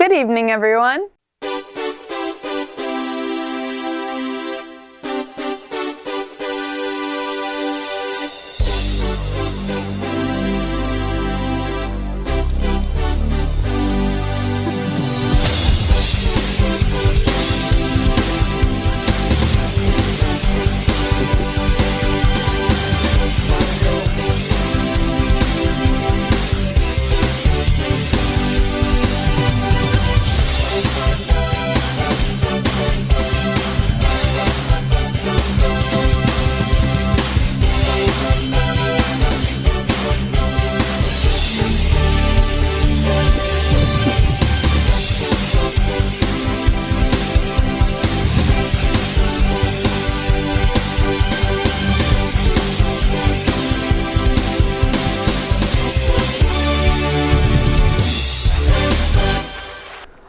Good evening, everyone.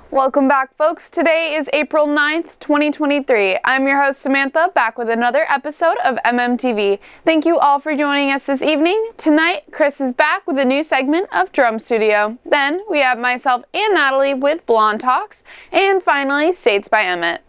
Welcome back, folks. Today is April 9th, 2023. I'm your host, Samantha, back with another episode of MMTV. Thank you all for joining us this evening. Tonight, Chris is back with a new segment of Drum Studio. Then, we have myself and Natalie with Blonde Talks. And finally, States by Emmett.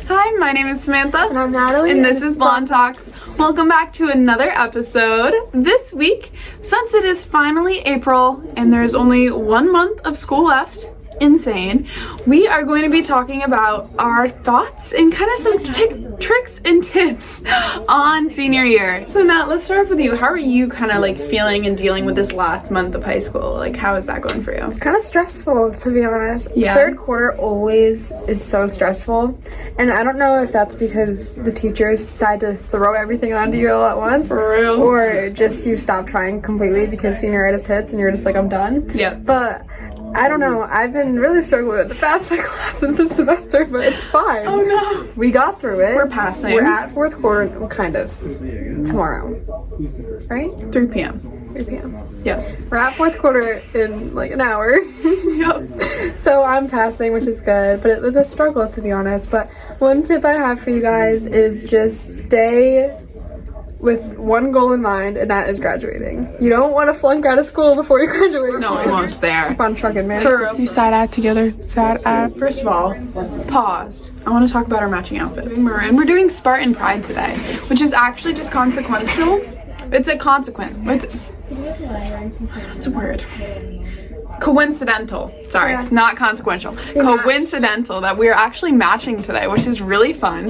Hi, my name is Samantha. And I'm Natalie. And this is Blonde Talks. Welcome back to another episode. This week, since it is finally April and there's only 1 month of school left, insane, we are going to be talking about our thoughts and kind of some tricks and tips on senior year. So Nat, let's start off with you. How are you kind of like feeling and dealing with this last month of high school? Like, how is that going for you? It's kind of stressful, to be honest. Yeah. Third quarter always is so stressful. And I don't know if that's because the teachers decide to throw everything onto you all at once. For real. Or just you stop trying completely because senioritis hits and you're just like, I'm done. Yep. But I don't know. I've been really struggling to pass my classes this semester, but it's fine. Oh no. We got through it. We're passing. We're at fourth quarter, kind of, tomorrow. Right? 3 p.m. 3 p.m. Yes. We're at fourth quarter in like an hour. Yep. So I'm passing, which is good, but it was a struggle, to be honest. But one tip I have for you guys is just stay with one goal in mind, and that is graduating. You don't want to flunk out of school before you graduate. No, almost there. Keep on trucking, man. Let's do sad ad together. Sad ad. First of all, pause. I want to talk about our matching outfits. And we're doing Spartan Pride today, which is actually just consequential. It's a consequence. It's a word. Coincidental. Sorry, Yes. not consequential. Coincidental that we're actually matching today, which is really fun.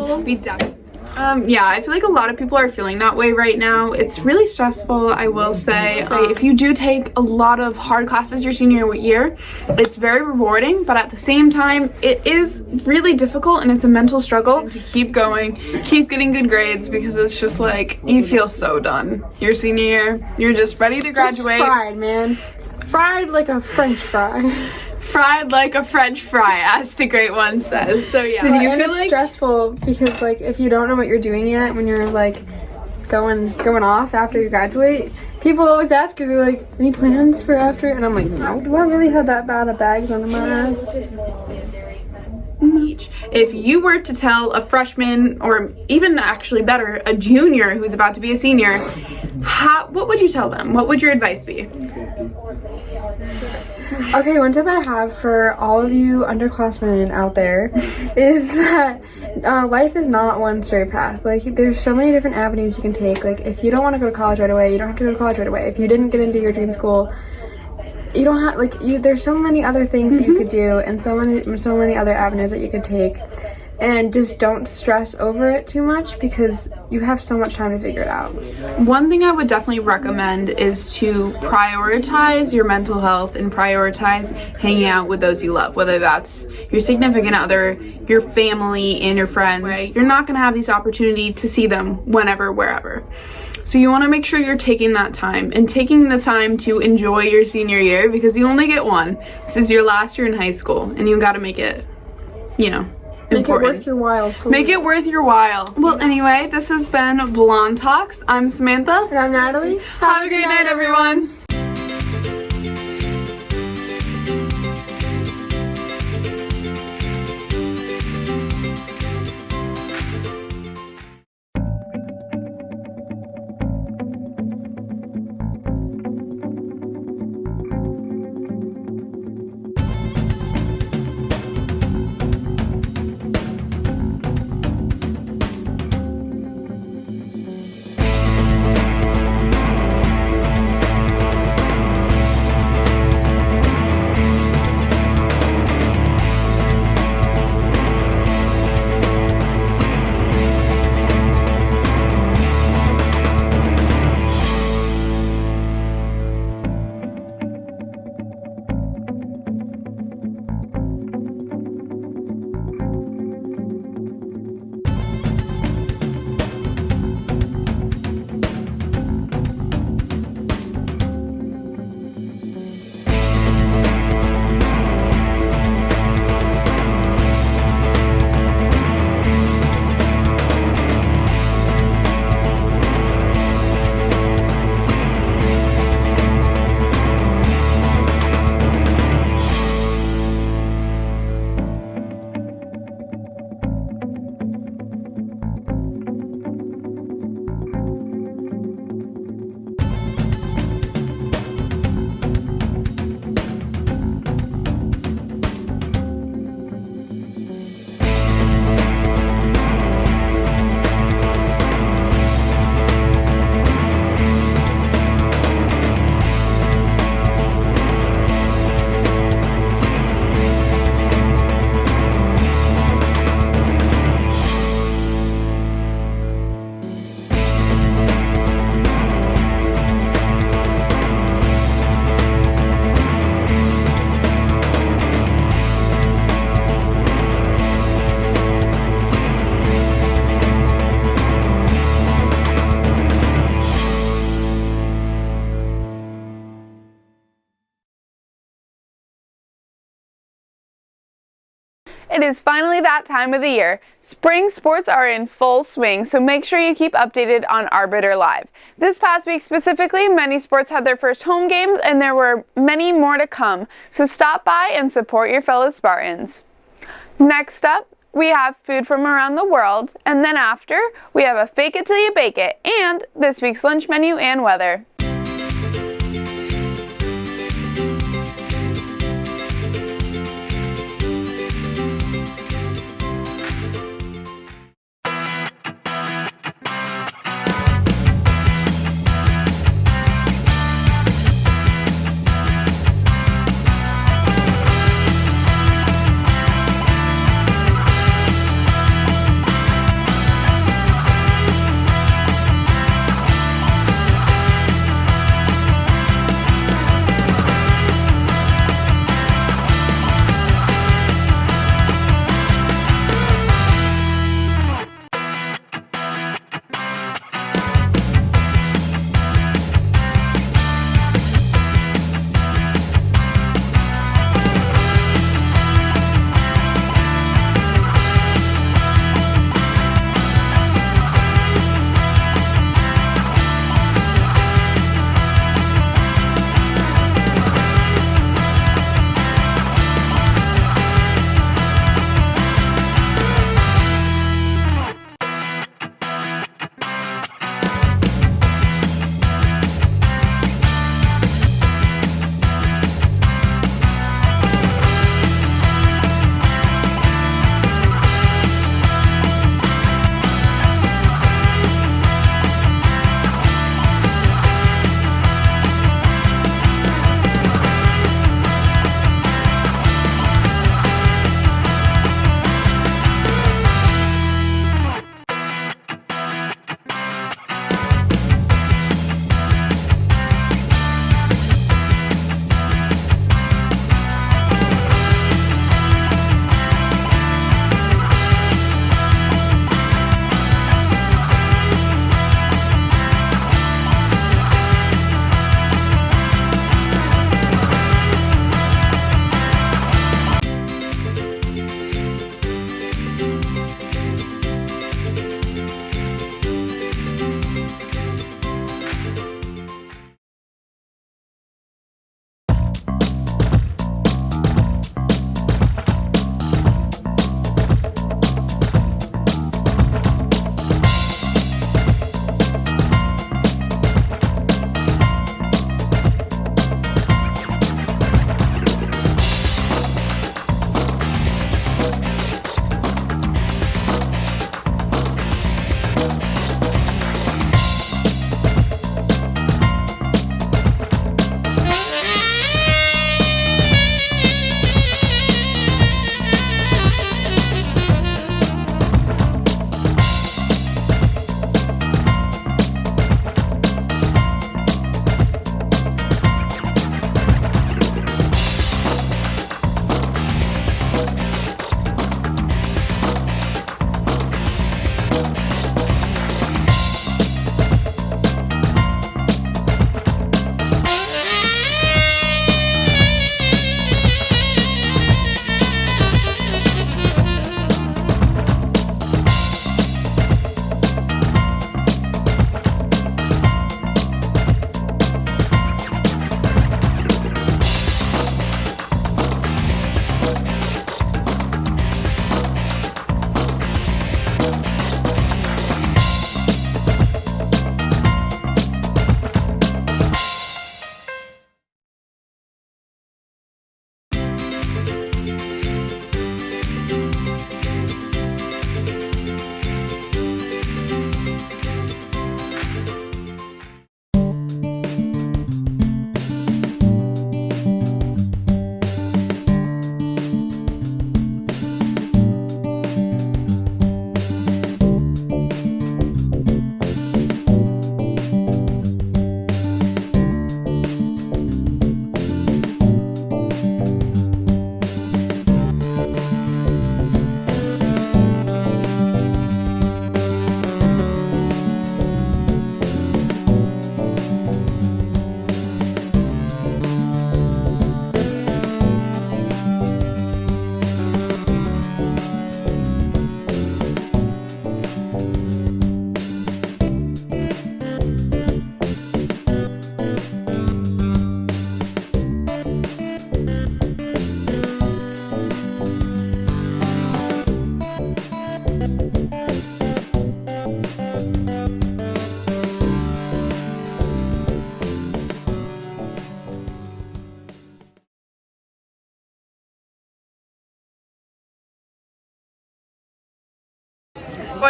Yeah, I feel like a lot of people are feeling that way right now. It's really stressful, I will say. If you do take a lot of hard classes your senior year, it's very rewarding, but at the same time, it is really difficult and it's a mental struggle to keep going, keep getting good grades, because it's just like, you feel so done. Your senior year, you're just ready to graduate. Just fried, man. Fried like a French fry. Fried like a French fry, as the great one says. So yeah. Did you feel like stressful because like if you don't know what you're doing yet when you're like going off after you graduate, people always ask you, they're like, any plans for after? And I'm like, no, do I really have that bad of bags under my ass? If you were to tell a freshman, or even actually better, a junior who's about to be a senior, what would you tell them? What would your advice be? Okay, one tip I have for all of you underclassmen out there is that life is not one straight path. Like, there's so many different avenues you can take. Like, if you don't want to go to college right away, you don't have to go to college right away. If you didn't get into your dream school, you don't have, like, there's so many other things that you could do and so many other avenues that you could take. And just don't stress over it too much because you have so much time to figure it out. One thing I would definitely recommend is to prioritize your mental health and prioritize hanging out with those you love, whether that's your significant other, your family, and your friends. Right? You're not going to have this opportunity to see them whenever, wherever. So you want to make sure you're taking that time and taking the time to enjoy your senior year, because you only get one. This is your last year in high school and you got to make it, Make it worth your while. Make it worth your while. Well, anyway, this has been Blonde Talks. I'm Samantha. And I'm Natalie. Have a great night, everyone. It is finally that time of the year. Spring sports are in full swing, so make sure you keep updated on Arbiter Live. This past week specifically, many sports had their first home games, and there were many more to come, so stop by and support your fellow Spartans. Next up, we have food from around the world, and then after, we have a fake it till you bake it, and this week's lunch menu and weather.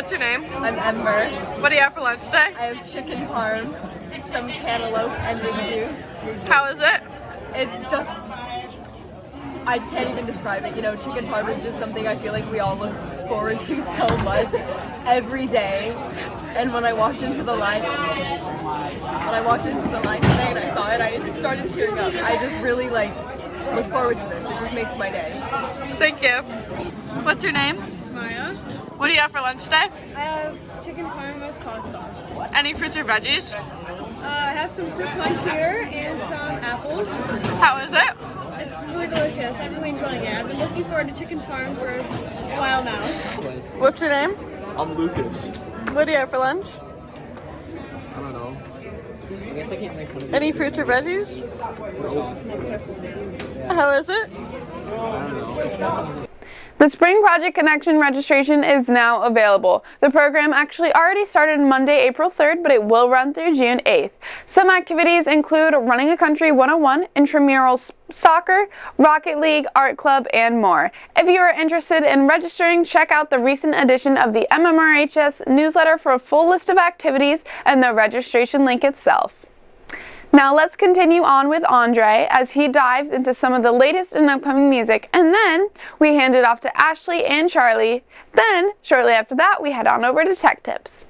What's your name? I'm Ember. What do you have for lunch today? I have chicken parm, some cantaloupe, and a juice. How is it? It's just, I can't even describe it. You know, chicken parm is just something I feel like we all look forward to so much every day. And when I walked into the line, today and I saw it, I just started tearing up. I just really look forward to this. It just makes my day. Thank you. What's your name? Maya. What do you have for lunch today? I have chicken parm with coleslaw. Any fruits or veggies? I have some fruit punch here and some apples. How is it? It's really delicious. I'm really enjoying it. I've been looking forward to chicken parm for a while now. What's your name? I'm Lucas. What do you have for lunch? I don't know. I guess I can't make fun of Any fruits or veggies? How is it? I don't know. The Spring Project Connection registration is now available. The program actually already started Monday, April 3rd, but it will run through June 8th. Some activities include Running a Country 101, intramural soccer, Rocket League, art club, and more. If you are interested in registering, check out the recent edition of the MMRHS newsletter for a full list of activities and the registration link itself. Now let's continue on with Andre as he dives into some of the latest and upcoming music, and then we hand it off to Ashley and Charlie. Then, shortly after that, we head on over to Tech Tips.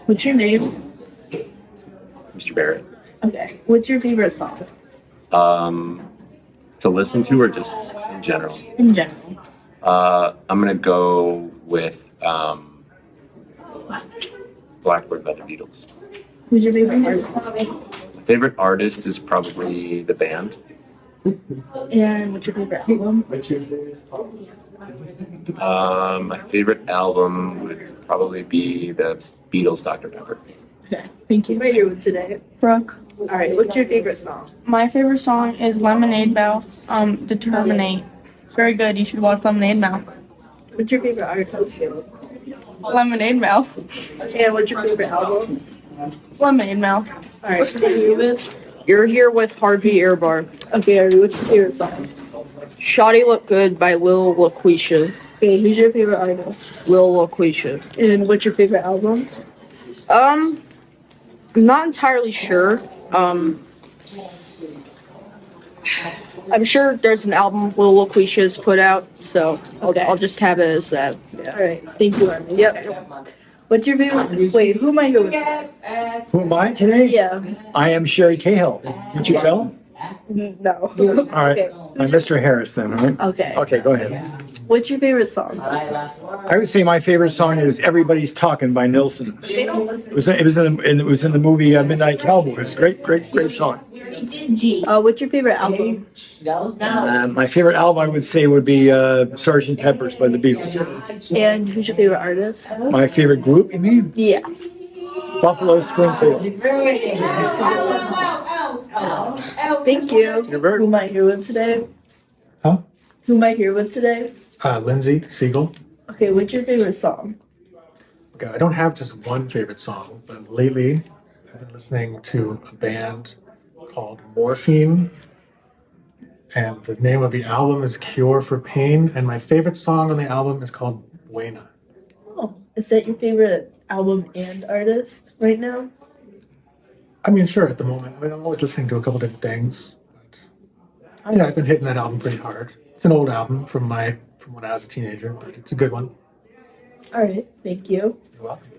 What's your name? Mr. Barrett. Okay. What's your favorite song To listen to or just in general? in general? I'm gonna go with Blackbird by the Beatles. Who's your favorite artist? My favorite artist is probably the band. And what's your favorite album? My favorite album would probably be the Beatles' Dr. Pepper. Okay. Thank you. Right here with today. Brooke. All right. What's your favorite song? My favorite song is Lemonade Mouth, Determinate. It's very good. You should watch Lemonade Mouth. What's your favorite artist? Lemonade Mouth. And what's your favorite album? Lemonade Mouth. All right. Thank you, Miss. You're Here with Harvey Airbar. Okay, Ari, what's your favorite song? Shoddy Look Good by Lil LaQuisha. Okay, who's your favorite artist? Lil LaQuisha. And what's your favorite album? I'm not entirely sure. I'm sure there's an album Lil LaQuisha's put out, so I'll just have it as that. Yeah. All right, thank you, Ari. Yep. What's your favorite? Wait, who am I here with? Who am I today? Yeah. I am Sherry Cahill. Can't you tell? No. All right. Okay. I'm Mr. Harris then, all right? Okay. Okay, go ahead. What's your favorite song? I would say my favorite song is "Everybody's Talking" by Nilsson. It was in the movie Midnight Cowboy. It's a great song. What's your favorite album? My favorite album I would say would be Sgt. Pepper's by the Beatles. And who's your favorite artist? My favorite group, you mean? Yeah. Buffalo Springfield. Thank you. You're very- Who am I here with today? Huh? Who am I here with today? Lindsay Siegel. Okay, what's your favorite song? Okay, I don't have just one favorite song, but lately I've been listening to a band called Morphine, and the name of the album is Cure for Pain, and my favorite song on the album is called Buena. Oh, is that your favorite album and artist right now? I mean, sure, at the moment. I mean, I'm always listening to a couple different things, but yeah, I've been hitting that album pretty hard. It's an old album from when I was a teenager, but it's a good one. All right, thank you. You're welcome.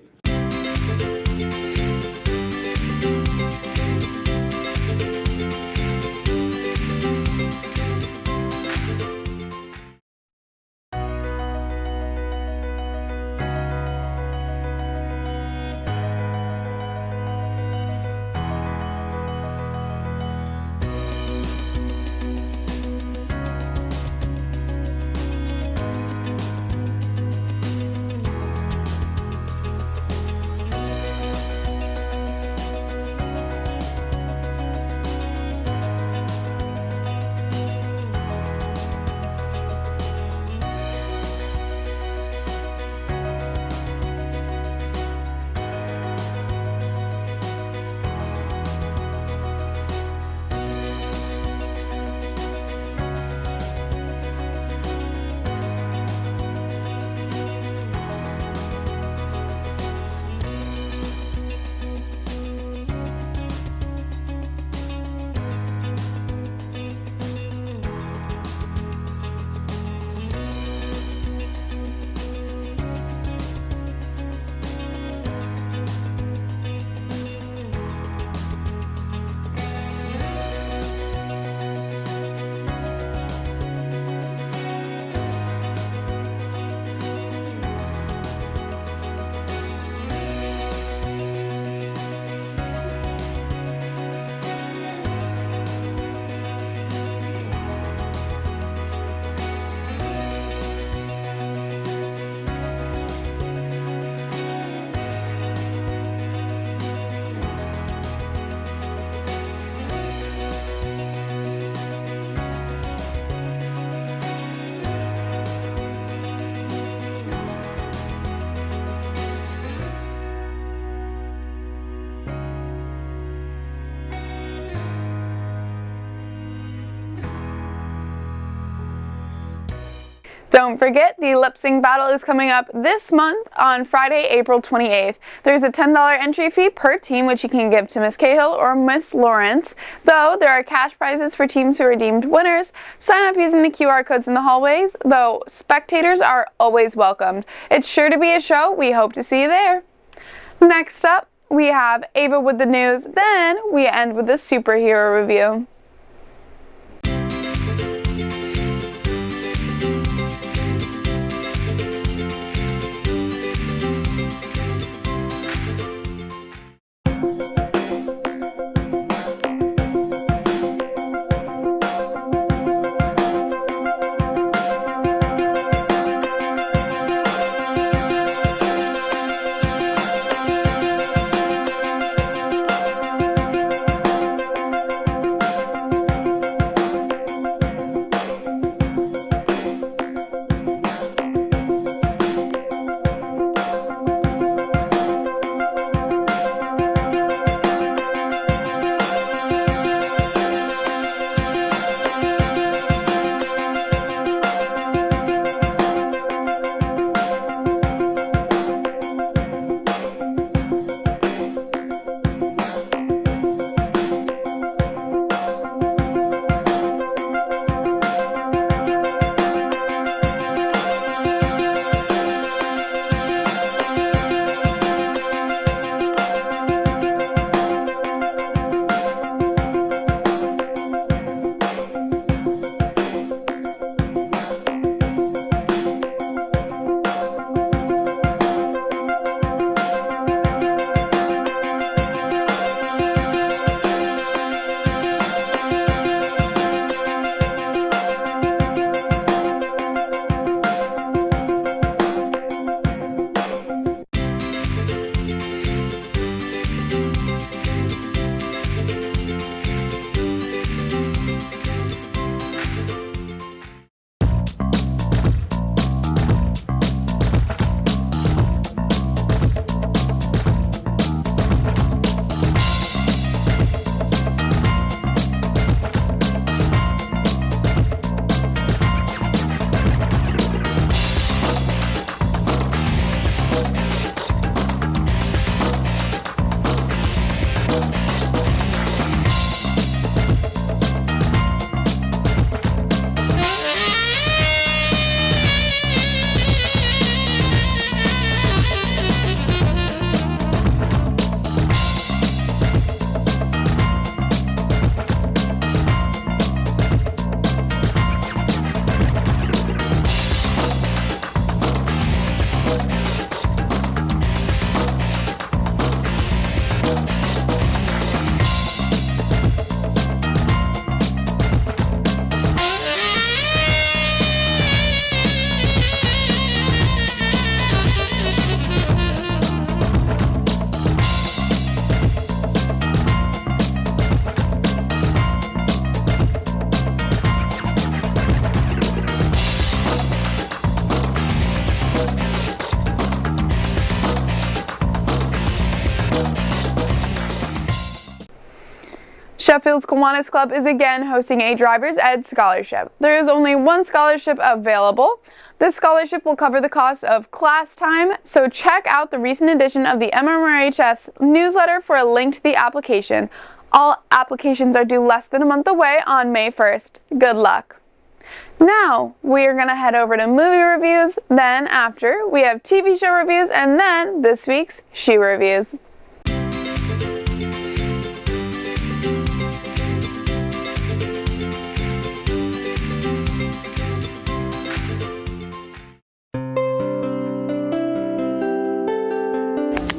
Don't forget, the lip sync battle is coming up this month on Friday, April 28th. There's a $10 entry fee per team, which you can give to Miss Cahill or Miss Lawrence. Though there are cash prizes for teams who are deemed winners. Sign up using the QR codes in the hallways, though spectators are always welcomed. It's sure to be a show. We hope to see you there. Next up, we have Ava with the news. Then we end with a superhero review. Sheffield's Kiwanis Club is again hosting a driver's ed scholarship. There is only one scholarship available. This scholarship will cover the cost of class time, so check out the recent edition of the MMRHS newsletter for a link to the application. All applications are due less than a month away on May 1st. Good luck. Now, we are going to head over to movie reviews, then after, we have TV show reviews, and then this week's She Reviews.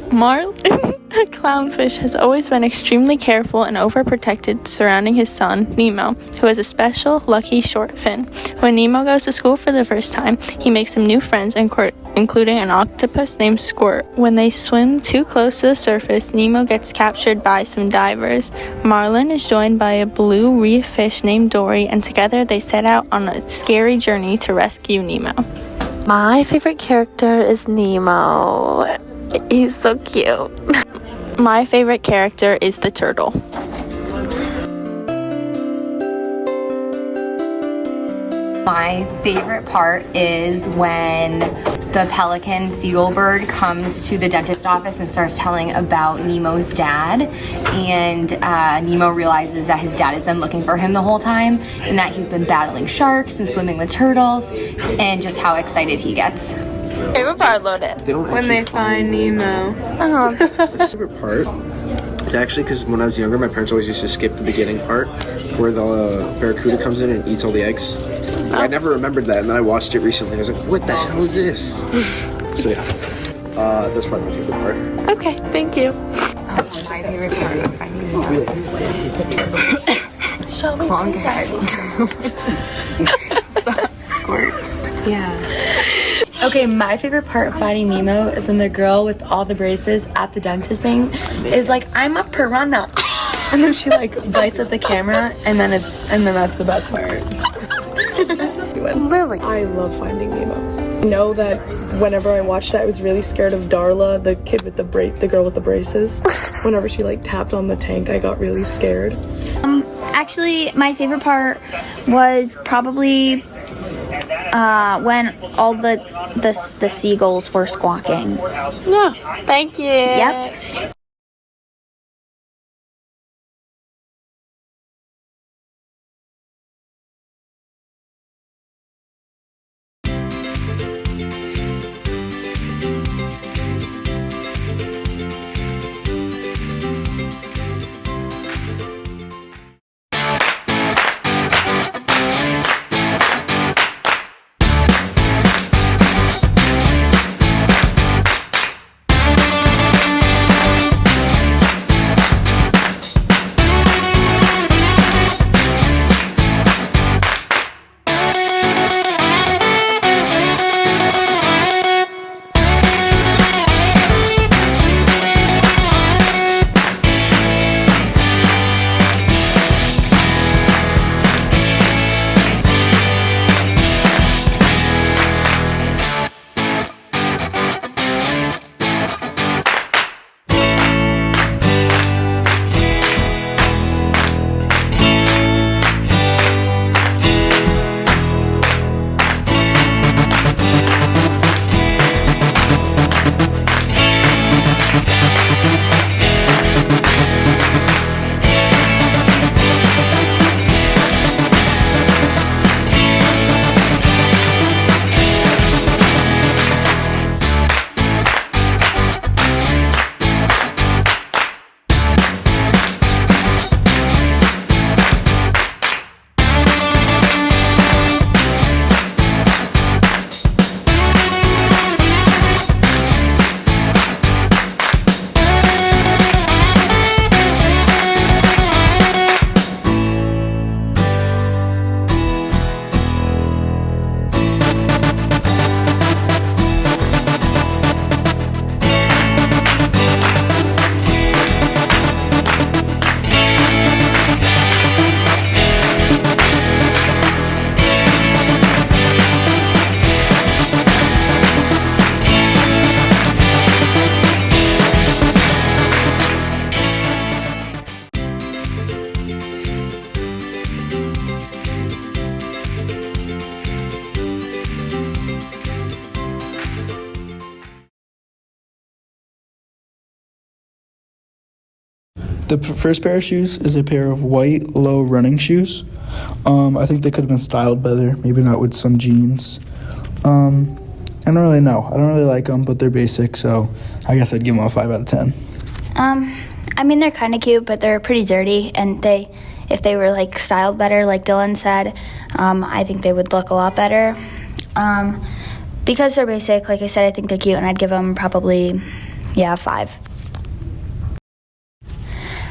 Marlin, a clownfish, has always been extremely careful and overprotected surrounding his son, Nemo, who has a special, lucky short fin. When Nemo goes to school for the first time, he makes some new friends, including an octopus named Squirt. When they swim too close to the surface, Nemo gets captured by some divers. Marlin is joined by a blue reef fish named Dory, and together they set out on a scary journey to rescue Nemo. My favorite character is Nemo. He's so cute. My favorite character is the turtle. My favorite part is when the pelican seagull bird comes to the dentist office and starts telling about Nemo's dad, and Nemo realizes that his dad has been looking for him the whole time and that he's been battling sharks and swimming with turtles, and just how excited he gets. Favorite part, loaded. When they find Nemo. Oh. My favorite part is actually because when I was younger, my parents always used to skip the beginning part where the barracuda comes in and eats all the eggs. I never remembered that, and then I watched it recently. I was like, what the hell is this? So yeah, that's probably my favorite part. Okay, thank you. My favorite part of finding Nemo is when Show me Clonk Squirt. Yeah. Okay, my favorite part of Finding Nemo is when the girl with all the braces at the dentist thing is like, I'm a piranha. And then she like bites at the camera, and then that's the best part. Lily. I love Finding Nemo. I know that whenever I watched it, I was really scared of Darla, the kid with the girl with the braces. Whenever she like tapped on the tank, I got really scared. Actually, my favorite part was probably when all the seagulls were squawking. Yeah, thank you. Yep. The first pair of shoes is a pair of white low running shoes. I think they could have been styled better, maybe not with some jeans. I don't really know. I don't really like them, but they're basic, so I guess I'd give them a 5 out of 10. I mean, they're kind of cute, but they're pretty dirty, and if they were like styled better, like Dylan said, I think they would look a lot better. Because they're basic, like I said, I think they're cute, and I'd give them probably, 5.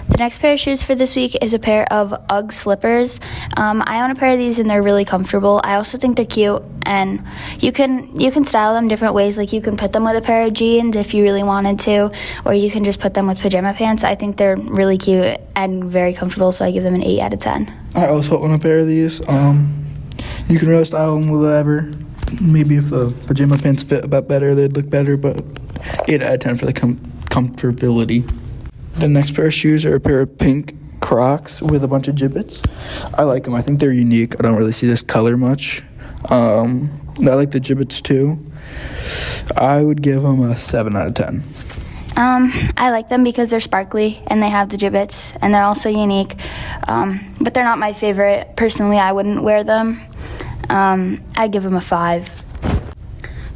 The next pair of shoes for this week is a pair of UGG slippers. I own a pair of these and they're really comfortable. I also think they're cute, and you can style them different ways. Like you can put them with a pair of jeans if you really wanted to, or you can just put them with pajama pants. I think they're really cute and very comfortable, so I give them an 8 out of 10. I also own a pair of these. You can really style them with whatever. Maybe if the pajama pants fit a bit better, they'd look better, but 8 out of 10 for the comfortability. The next pair of shoes are a pair of pink Crocs with a bunch of gibbets. I like them. I think they're unique. I don't really see this color much. I like the gibbets too. I would give them a 7 out of 10. I like them because they're sparkly and they have the gibbets and they're also unique. But they're not my favorite. Personally, I wouldn't wear them. I'd give them a 5.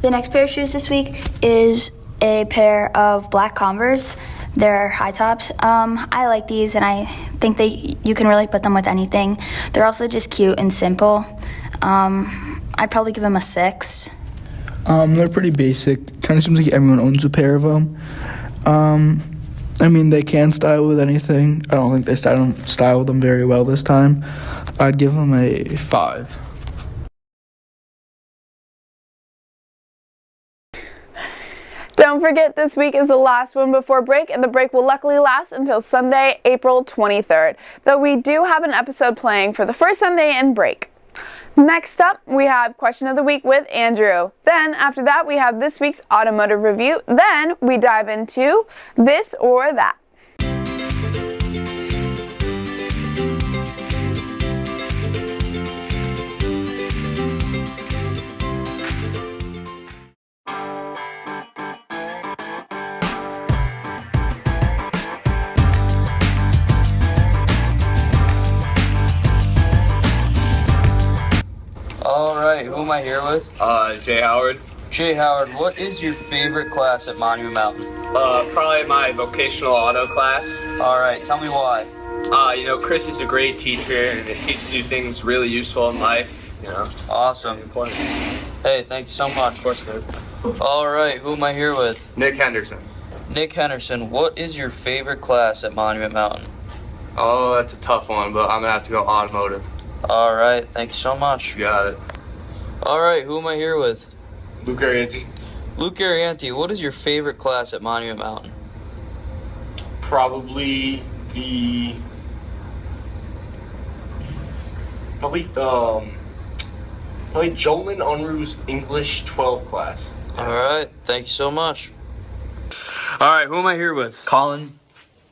The next pair of shoes this week is a pair of black Converse. They're high tops. I like these, and I think you can really put them with anything. They're also just cute and simple. I'd probably give them a 6. They're pretty basic. Kind of seems like everyone owns a pair of them. I mean, they can style with anything. I don't think they styled them very well this time. I'd give them a 5. Don't forget, this week is the last one before break, and the break will luckily last until Sunday, April 23rd, though we do have an episode playing for the first Sunday in break. Next up, we have Question of the Week with Andrew. Then, after that, we have this week's automotive review. Then, we dive into This or That. Alright, who am I here with? Jay Howard. Jay Howard, what is your favorite class at Monument Mountain? Probably my vocational auto class. Alright, tell me why. Chris is a great teacher and it teaches you things really useful in life, Awesome. Hey, thank you so much. Of course, man. Alright, who am I here with? Nick Henderson. Nick Henderson, what is your favorite class at Monument Mountain? Oh, that's a tough one, but I'm gonna have to go automotive. Alright, thank you so much. You got it. Alright, who am I here with? Luke Arianti. Luke Arianti, what is your favorite class at Monument Mountain? Probably Jolman Unruh's English 12 class. Alright, thank you so much. Alright, who am I here with? Colin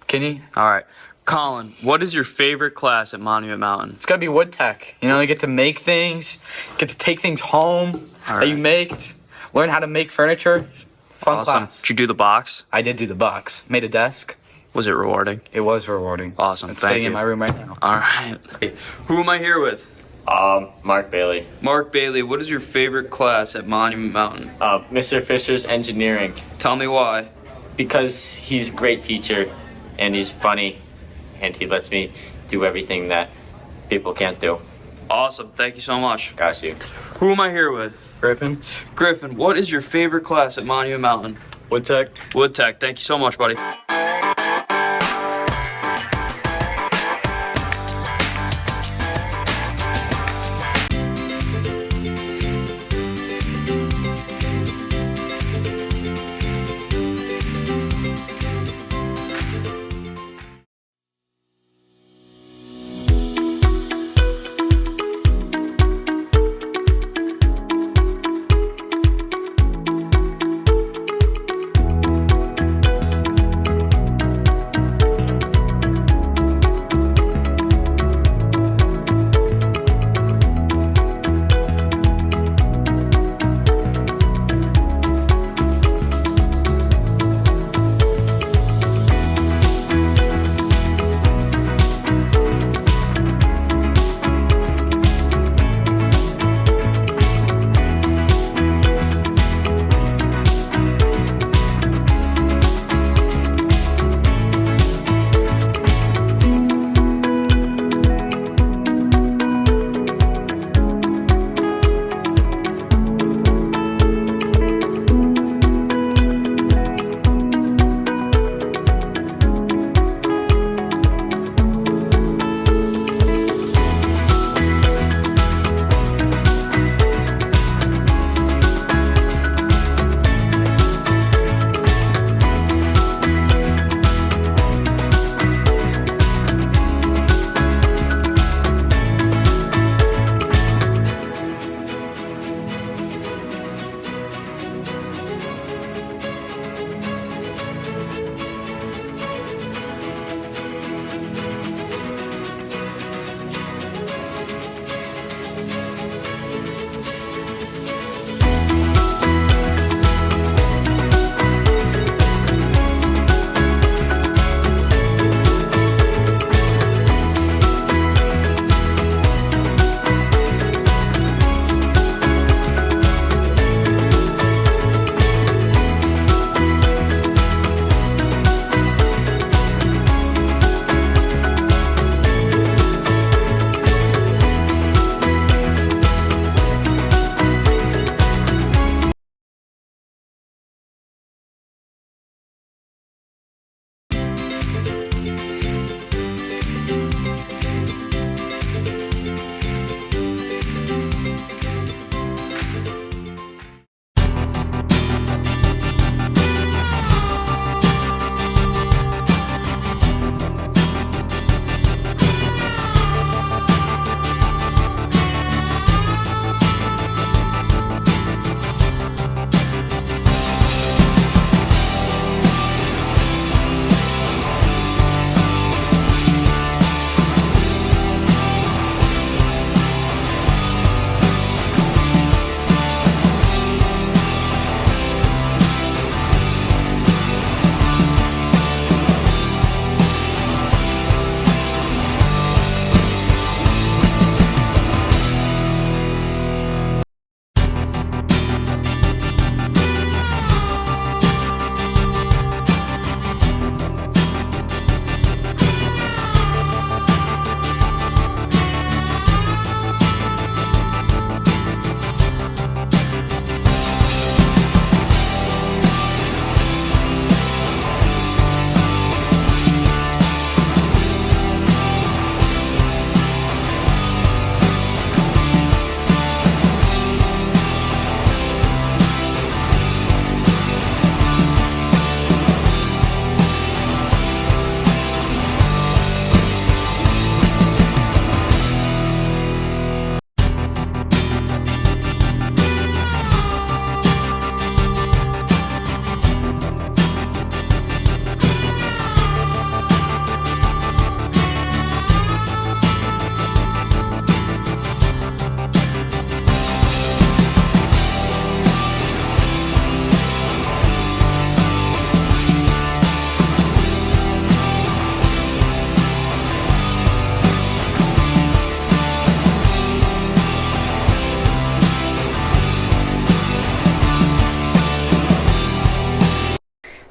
Kinney. Alright. Colin, what is your favorite class at Monument Mountain? It's gotta be wood tech. You get to make things, get to take things home that you make, learn how to make furniture. Fun class. Did you do the box? I did do the box. Made a desk. Was it rewarding? It was rewarding. Awesome. It's Thank sitting you. in my room right now. Alright. Who am I here with? Mark Bailey. Mark Bailey, what is your favorite class at Monument Mountain? Mr. Fisher's engineering. Tell me why. Because he's a great teacher and he's funny and he lets me do everything that people can't do. Awesome. Thank you so much. Got you. Who am I here with? Griffin. Griffin, what is your favorite class at Monument Mountain? Wood tech. Wood tech. Thank you so much, buddy.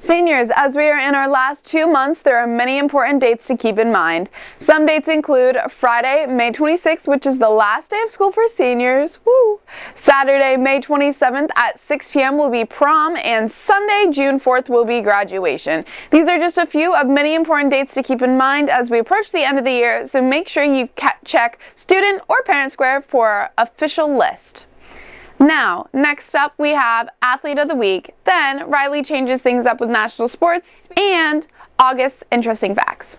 Seniors, as we are in our last 2 months, there are many important dates to keep in mind. Some dates include Friday, May 26th, which is the last day of school for seniors. Woo! Saturday, May 27th at 6 p.m. will be prom, and Sunday, June 4th will be graduation. These are just a few of many important dates to keep in mind as we approach the end of the year, so make sure you check Student or Parent Square for our official list. Now, next up we have Athlete of the Week, then Riley changes things up with national sports, and August's interesting facts.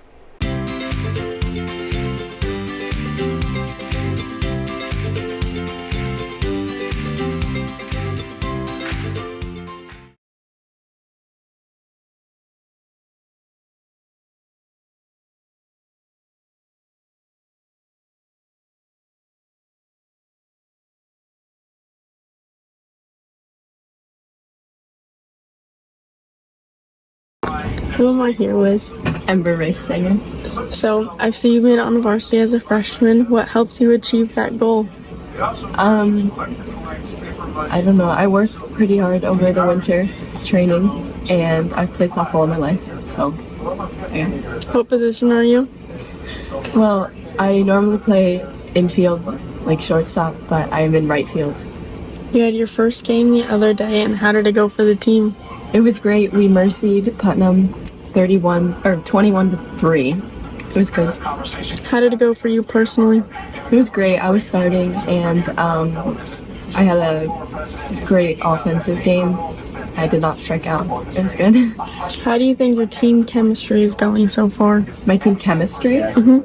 Who am I here with? Ember Race Singer. So, I see you made it on varsity as a freshman. What helps you achieve that goal? I don't know. I worked pretty hard over the winter training, and I've played softball all my life. So, yeah. What position are you? Well, I normally play infield, like shortstop, but I am in right field. You had your first game the other day, and how did it go for the team? It was great. We mercied Putnam 21-3. It was good. How did it go for you personally? It was great. I was starting, and I had a great offensive game. I did not strike out. It was good. How do you think your team chemistry is going so far? My team chemistry? Mm-hmm.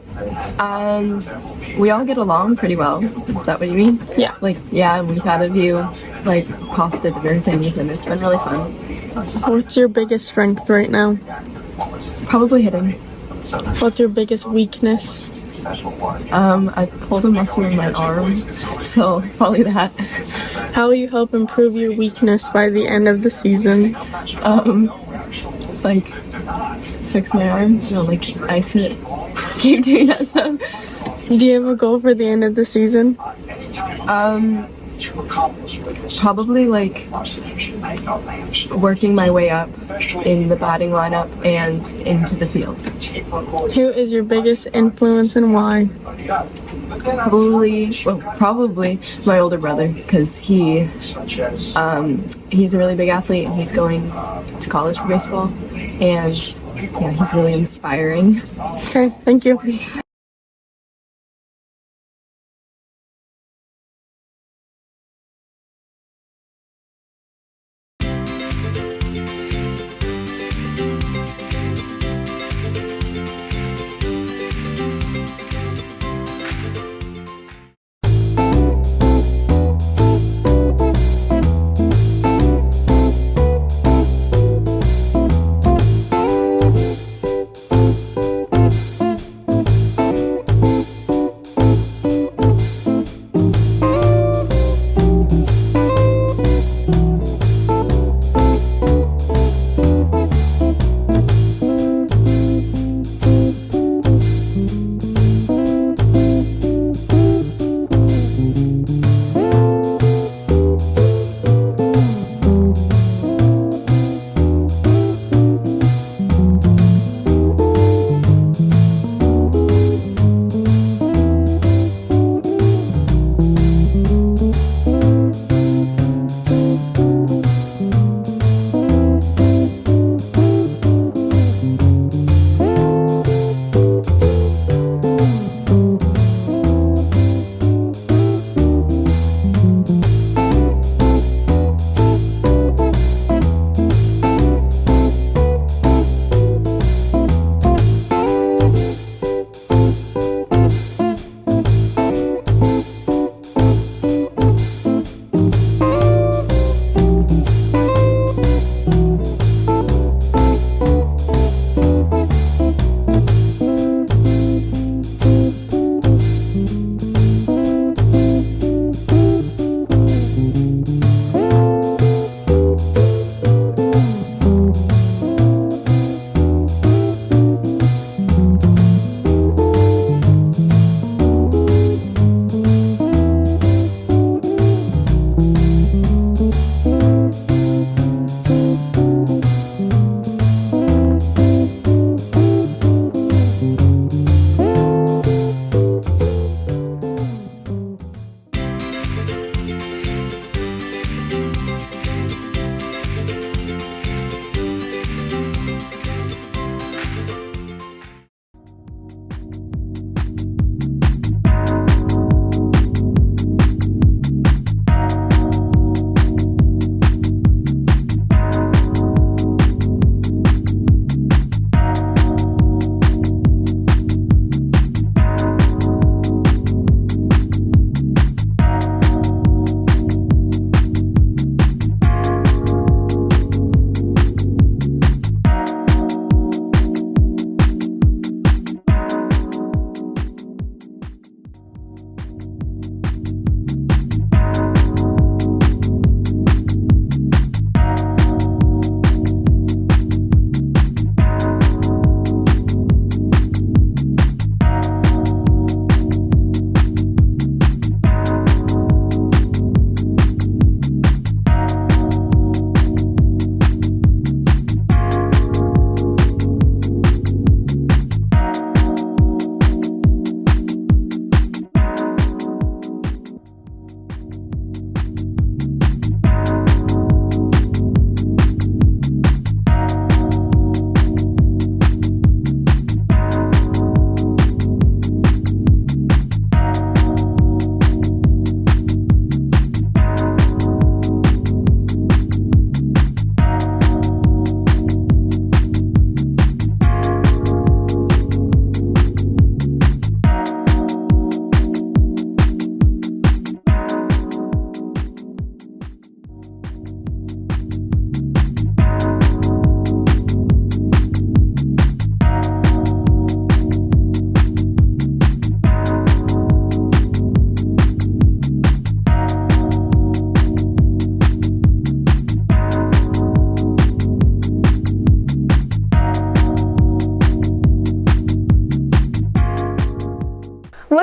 We all get along pretty well. Is that what you mean? Yeah. We've had a few, pasta dinner things, and it's been really fun. What's your biggest strength right now? Probably hitting. What's your biggest weakness? I pulled a muscle in my arm, so probably that. How will you help improve your weakness by the end of the season? Fix my arm, ice it. Keep doing that stuff. Do you have a goal for the end of the season? Probably working my way up in the batting lineup and into the field. Who is your biggest influence and why? Probably my older brother, because he's a really big athlete and he's going to college for baseball, and yeah, he's really inspiring. Okay, thank you.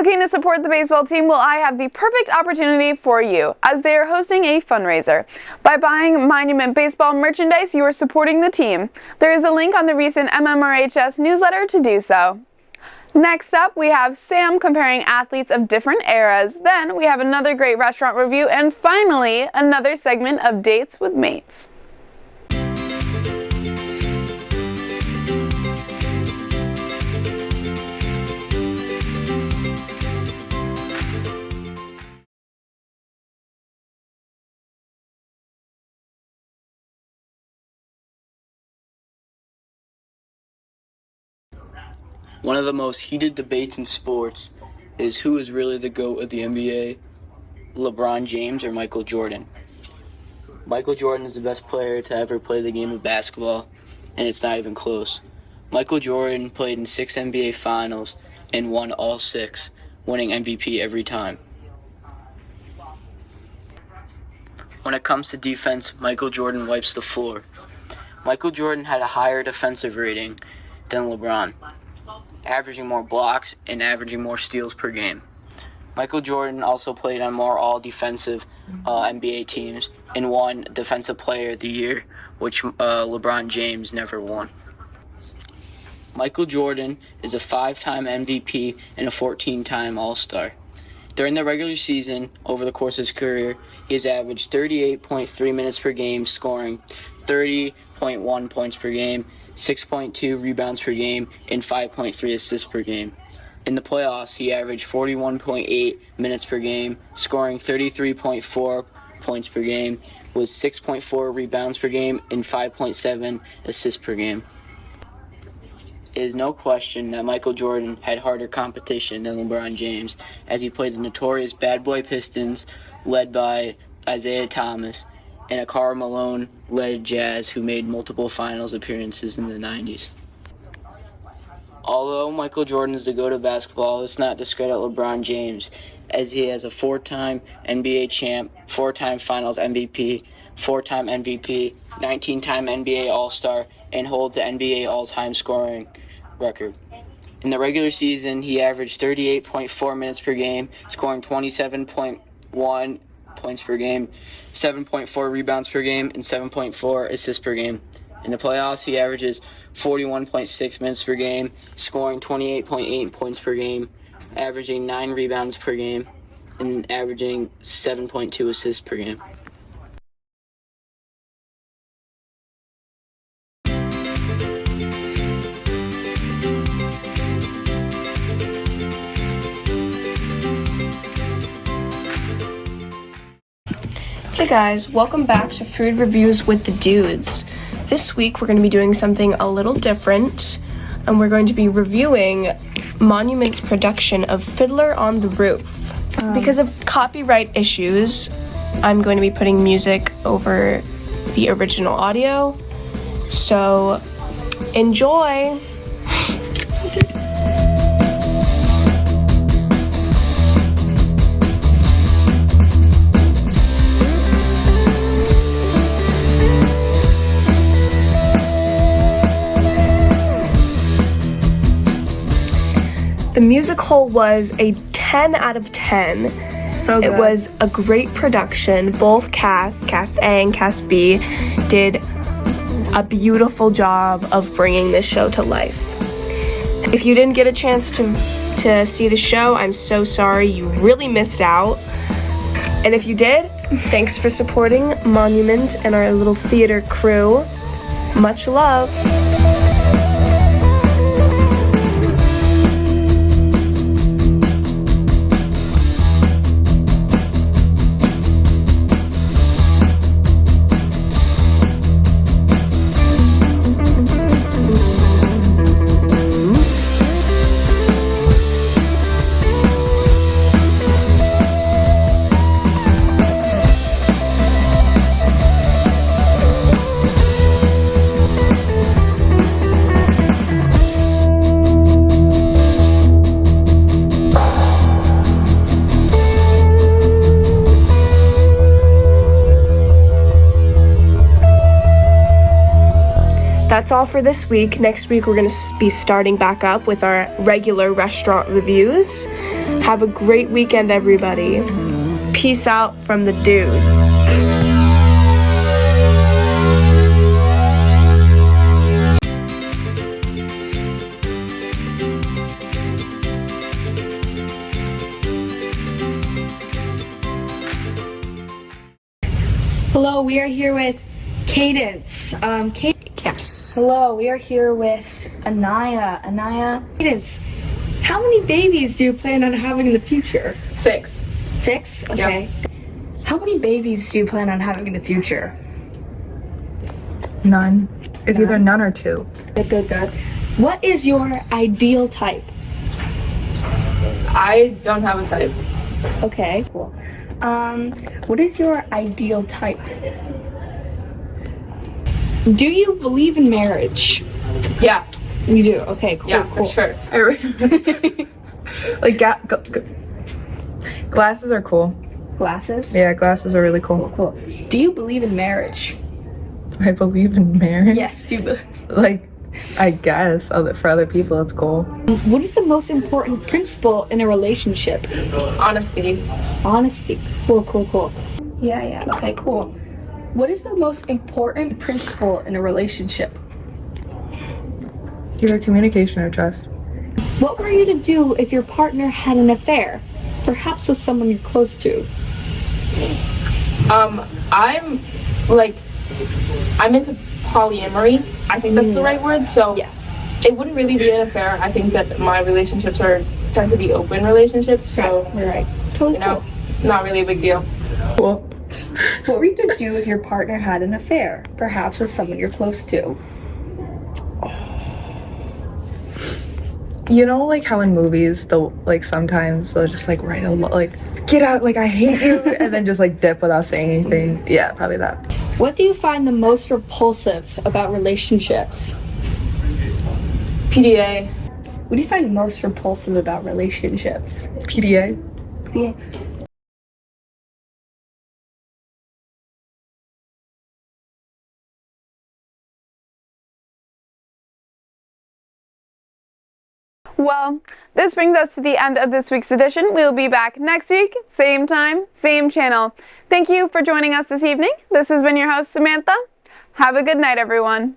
Looking to support the baseball team? Well, I have the perfect opportunity for you, as they are hosting a fundraiser. By buying Monument Baseball merchandise, you are supporting the team. There is a link on the recent MMRHS newsletter to do so. Next up, we have Sam comparing athletes of different eras. Then we have another great restaurant review, and finally, another segment of Dates with Mates. One of the most heated debates in sports is who is really the GOAT of the NBA, LeBron James or Michael Jordan. Michael Jordan is the best player to ever play the game of basketball, and it's not even close. Michael Jordan played in 6 NBA Finals and won all 6, winning MVP every time. When it comes to defense, Michael Jordan wipes the floor. Michael Jordan had a higher defensive rating than LeBron, averaging more blocks and averaging more steals per game. Michael Jordan also played on more all-defensive NBA teams and won Defensive Player of the Year, which LeBron James never won. Michael Jordan is a 5-time MVP and a 14-time All-Star. During the regular season, over the course of his career, he has averaged 38.3 minutes per game, scoring 30.1 points per game, 6.2 rebounds per game, and 5.3 assists per game. In the playoffs, he averaged 41.8 minutes per game, scoring 33.4 points per game, with 6.4 rebounds per game and 5.7 assists per game. It is no question that Michael Jordan had harder competition than LeBron James, as he played the notorious Bad Boy Pistons, led by Isaiah Thomas, and a Karl Malone-led Jazz who made multiple finals appearances in the 90s. Although Michael Jordan is the GOAT of basketball, let's not discredit LeBron James, as he has a 4-time NBA champ, 4-time Finals MVP, 4-time MVP, 19-time NBA All-Star, and holds the NBA all-time scoring record. In the regular season, he averaged 38.4 minutes per game, scoring 27.1 points per game, 7.4 rebounds per game, and 7.4 assists per game. In the playoffs, he averages 41.6 minutes per game, scoring 28.8 points per game, averaging 9 rebounds per game, and averaging 7.2 assists per game. Hey guys, welcome back to Food Reviews with the Dudes. This week we're going to be doing something a little different, and we're going to be reviewing Monument's production of Fiddler on the Roof. Because of copyright issues, I'm going to be putting music over the original audio, so enjoy! The musical was a 10 out of 10. So good. It was a great production. Both cast A and cast B, did a beautiful job of bringing this show to life. If you didn't get a chance to see the show, I'm so sorry. You really missed out. And if you did, thanks for supporting Monument and our little theater crew. Much love. That's all for this week. Next week we're going to be starting back up with our regular restaurant reviews. Have a great weekend, everybody. Peace out from the dudes. Hello, we are here with Cadence. Yes. Hello, we are here with Anaya. Cadence, how many babies do you plan on having in the future? 6. 6? Okay. How many babies do you plan on having in the future? None. It's either none or 2. Good. What is your ideal type? I don't have a type. Okay, cool. What is your ideal type? Do you believe in marriage? Yeah. You do? Okay, cool. Yeah, cool. for sure. Like, glasses are cool. Glasses? Yeah, glasses are really cool. Cool. Do you believe in marriage? I believe in marriage. Yes, do you believe? Like, I guess for other people it's cool. What is the most important principle in a relationship? Honesty. Honesty. Cool. Yeah. Okay, cool. What is the most important principle in a relationship? Either communication or trust. What were you to do if your partner had an affair? Perhaps with someone you're close to. I'm into polyamory. I think that's the right word. So yeah, it wouldn't really be an affair. I think that my relationships tend to be open relationships. So you're right. Totally. Not really a big deal. Cool. What were you to do if your partner had an affair? Perhaps with someone you're close to. You know, like how in movies, sometimes they'll just write get out, I hate you, and then just dip without saying anything. Yeah, probably that. What do you find the most repulsive about relationships? PDA. What do you find most repulsive about relationships? PDA. Well, this brings us to the end of this week's edition. We'll be back next week, same time, same channel. Thank you for joining us this evening. This has been your host, Samantha. Have a good night, everyone.